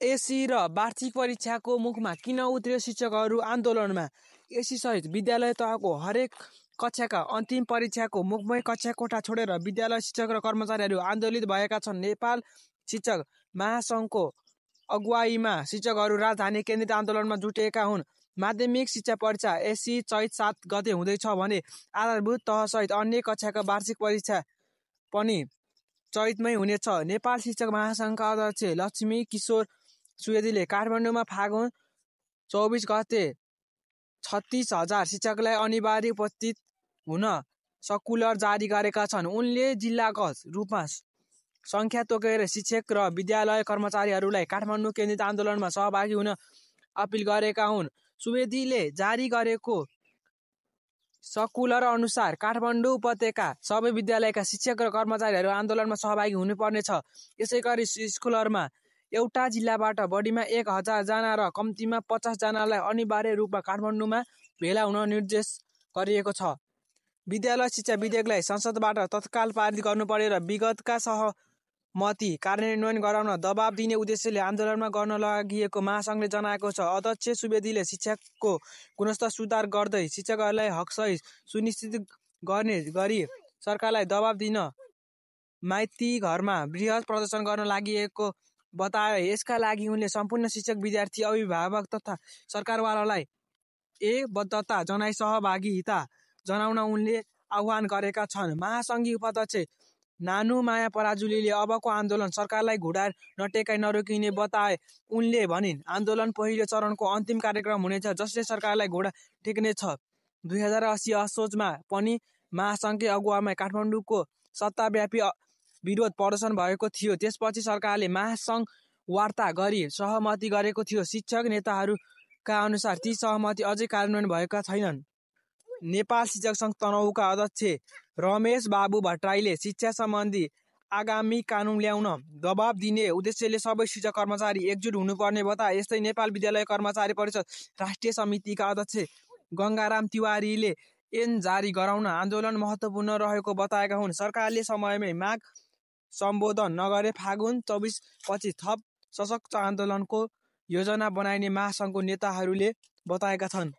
AC र वार्षिक परीक्षाको मुखमा किन उत्रियो शिक्षकहरू आन्दोलनमा? एसी सहित विद्यालय तहको हरेक कक्षाका अन्तिम परीक्षाको मुखमै कक्षा कोठा छोडेर विद्यालय शिक्षक र कर्मचारीहरू आन्दोलित भएका छन्। नेपाल शिक्षक महासङ्घको अगुवाईमा शिक्षकहरू राजधानी केन्द्रित आन्दोलनमा जुटेका हुन्। माध्यमिक शिक्षा परीक्षा एसी चैत 7 गते हुँदैछ भने आधारभूत तहसहित अन्य कक्षाका वार्षिक परीक्षा पनि चैतमै हुनेछ। नेपाल शिक्षक महासङ्घका अध्यक्ष लक्ष्मी किशोर सुवेदीले काठमाडौँमा फागुन 24 गते 36,000 शिक्षकलाई अनिवार्य उपस्थित हुन सर्कुलर जारी गरेका छन्। उनले जिल्लागत रूपमा सङ्ख्या तोकेर शिक्षक र विद्यालय कर्मचारीहरूलाई काठमाडौँ केन्द्रित आन्दोलनमा सहभागी हुन अपिल गरेका हुन्। सुवेदीले जारी गरेको सर्कुलर अनुसार काठमाडौँ उपत्यका सबै विद्यालयका शिक्षक र कर्मचारीहरू आन्दोलनमा सहभागी हुनुपर्नेछ। यसैगरी सर्कुलरमा एउटा जिल्लाबाट बढीमा 1,000 जना र कम्तीमा 50 जनालाई अनिवार्य रूपमा काठमाडौँमा भेला हुन निर्देश गरिएको छ। विद्यालय शिक्षा विधेयकलाई संसदबाट तत्काल पारित गर्नुपर्ने र विगतका सहमति कार्यान्वयन गराउन दबाब दिने उद्देश्यले आन्दोलनमा गर्न लागि महासङ्घले जनाएको छ। अध्यक्ष सुवेदीले शिक्षाको गुणस्तर सुधार गर्दै शिक्षकहरूलाई हकसहित सुनिश्चित गर्ने गरी सरकारलाई दबाब दिन माइती घरमा बृहत प्रदर्शन गर्न लागि बताए। यसका लागि उनले सम्पूर्ण शिक्षक, विद्यार्थी, अभिभावक तथा सरकारवालालाई बद्धता जनाई सहभागिता जनाउन उनले आह्वान गरेका छन्। महासङ्घीय उपाध्यक्ष नानुमाया पराजुलीले अबको आन्दोलन सरकारलाई घुँडा नटेकाई नरोकिने बताए। उनले भनिन्, आन्दोलन पहिलो चरणको अन्तिम कार्यक्रम हुनेछ जसले सरकारलाई घुँडा टेक्नेछ। 2080 असोजमा पनि महासङ्घकै अगुवाईमा काठमाडौँको सत्ताव्यापी विरोध प्रदर्शन भएको थियो। त्यसपछि सरकारले महासङ्घ वार्ता गरी सहमति गरेको थियो। शिक्षक नेताहरूका अनुसार ती सहमति अझै कार्यान्वयन भएका छैनन्। नेपाल शिक्षक सङ्घ तनहुँका अध्यक्ष रमेश बाबु भट्टराईले शिक्षा सम्बन्धी आगामी कानुन ल्याउन दबाब दिने उद्देश्यले सबै शिक्षक कर्मचारी एकजुट हुनुपर्ने बताए। यस्तै नेपाल विद्यालय कर्मचारी परिषद राष्ट्रिय समितिका अध्यक्ष गङ्गाराम तिवारीले ऐन जारी गराउन आन्दोलन महत्त्वपूर्ण रहेको बताएका हुन्। सरकारले समयमै माग सम्बोधन नगरे फागुन 24 पछि थप सशक्त आन्दोलनको योजना बनाइने महासङ्घको नेताहरूले बताएका छन्।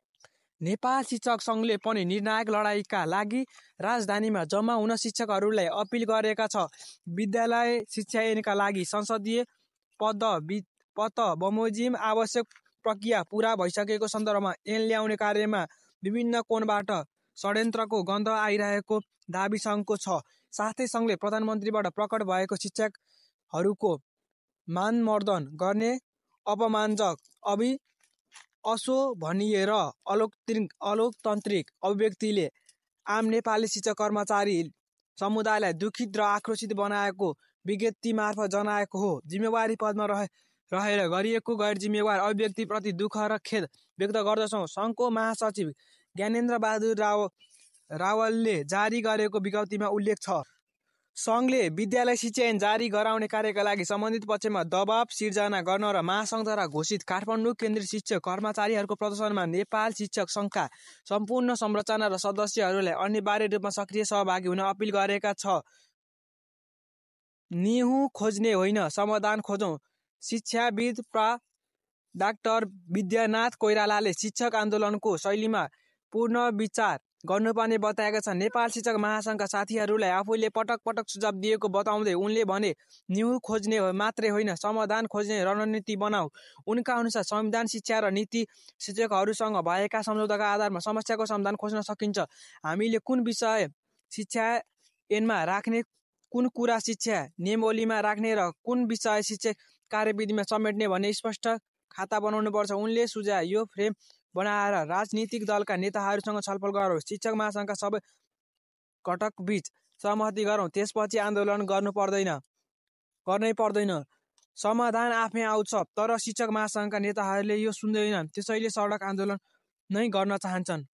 नेपाल शिक्षक सङ्घले पनि निर्णायक लडाईँका लागि राजधानीमा जम्मा हुन शिक्षकहरूलाई अपिल गरेका छ। विद्यालय शिक्षा ऐनका लागि संसदीय पद बमोजिम आवश्यक प्रक्रिया पूरा भइसकेको सन्दर्भमा ऐन ल्याउने कार्यमा विभिन्न कोणबाट षड्यन्त्रको गन्ध आइरहेको दाबी सङ्घको छ। साथै सङ्घले प्रधानमन्त्रीबाट प्रकट भएको शिक्षकहरूको मानमर्दन गर्ने अपमानजक अशोभनीय र अलोकतान्त्रिक अभिव्यक्तिले आम नेपाली शिक्षक कर्मचारी समुदायलाई दुखित र आक्रोशित बनाएको विज्ञप्ति मार्फत जनाएको हो। जिम्मेवारी पदमा रहेर गरिएको गैर जिम्मेवार अभिव्यक्तिप्रति दुःख र खेद व्यक्त गर्दछौँ। सङ्घको महासचिव ज्ञानेन्द्र बहादुर रावलले जारी गरेको विज्ञप्तिमा उल्लेख छ। सङ्घले विद्यालय शिक्षा ऐन जारी गराउने कार्यका लागि सम्बन्धित पक्षमा दबाब सिर्जना गर्न र महासङ्घद्वारा घोषित काठमाडौँ केन्द्रीय शिक्षक कर्मचारीहरूको प्रदर्शनमा नेपाल शिक्षक सङ्घका सम्पूर्ण संरचना र सदस्यहरूलाई अनिवार्य रूपमा सक्रिय सहभागी हुन अपिल गरेका छ। निहुँ खोज्ने होइन, समाधान खोजौँ। शिक्षाविद डाक्टर विद्यानाथ कोइरालाले शिक्षक आन्दोलनको शैलीमा पुनर्विचार गर्नुपर्ने बताएका छन्। नेपाल शिक्षक महासङ्घका साथीहरूलाई आफूले पटक पटक सुझाव दिएको बताउँदै उनले भने, निहुँ खोज्ने मात्रै होइन, समाधान खोज्ने रणनीति बनाऊ। उनका अनुसार संविधान, शिक्षा र नीति शिक्षकहरूसँग भएका सम्झौताका आधारमा समस्याको समाधान खोज्न सकिन्छ। हामीले कुन विषय शिक्षा ऐनमा राख्ने, कुन कुरा शिक्षा नियमावलीमा राख्ने र कुन विषय शिक्षा कार्यविधिमा समेट्ने भन्ने स्पष्ट खाता बनाउनुपर्छ। उनले सुझाए, यो फ्रेम बनाएर राजनीतिक दलका नेताहरूसँग छलफल गरौँ, शिक्षक महासङ्घका सबै घटकबीच सहमति गरौँ, त्यसपछि आन्दोलन गर्नै पर्दैन। समाधान आफै आउँछ। तर शिक्षक महासङ्घका नेताहरूले यो सुन्दैनन्, त्यसैले सडक आन्दोलन नै गर्न चाहन्छन्।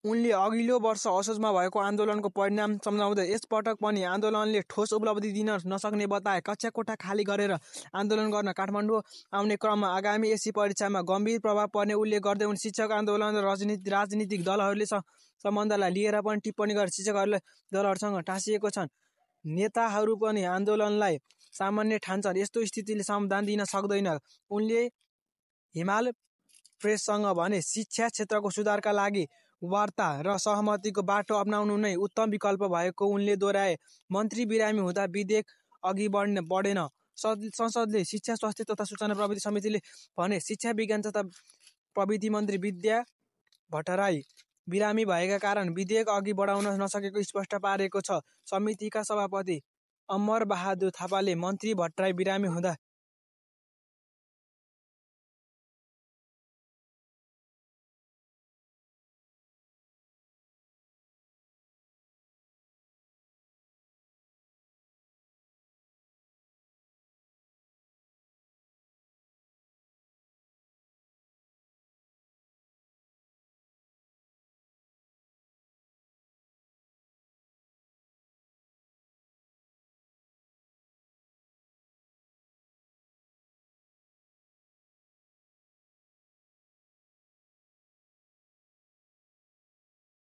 उनले अघिल्लो वर्ष असोजमा भएको आन्दोलनको परिणाम सम्झाउँदै यसपटक पनि आन्दोलनले ठोस उपलब्धि दिन नसक्ने बताए। कक्षा कोठा खाली गरेर आन्दोलन गर्न काठमाडौँ आउने क्रममा आगामी एसी परीक्षामा गम्भीर प्रभाव पर्ने उल्लेख गर्दै उनले शिक्षक आन्दोलन र राजनीतिक दलहरूले सम्बन्धलाई लिएर पनि टिप्पणी गरे। शिक्षकहरूले दलहरूसँग टाँसिएको छन्। नेताहरू पनि आन्दोलनलाई सामान्य ठान्छन्। यस्तो स्थितिले समाधान दिन सक्दैन। उनले हिमाल प्रेससँग भने, शिक्षा क्षेत्रको सुधारका लागि वार्ता र सहमतिको बाटो अपनाउनु नै उत्तम विकल्प भएको उनले दोहोऱ्याए। मन्त्री बिरामी हुँदा विधेयक अघि बढेन। संसदले शिक्षा, स्वास्थ्य तथा सूचना प्रविधि समितिले भने, शिक्षा विज्ञान तथा प्रविधि मन्त्री विद्या भट्टराई बिरामी भएका कारण विधेयक अघि बढाउन नसकेको स्पष्ट पारेको छ। समितिका सभापति अमर बहादुर थापाले मन्त्री भट्टराई बिरामी हुँदा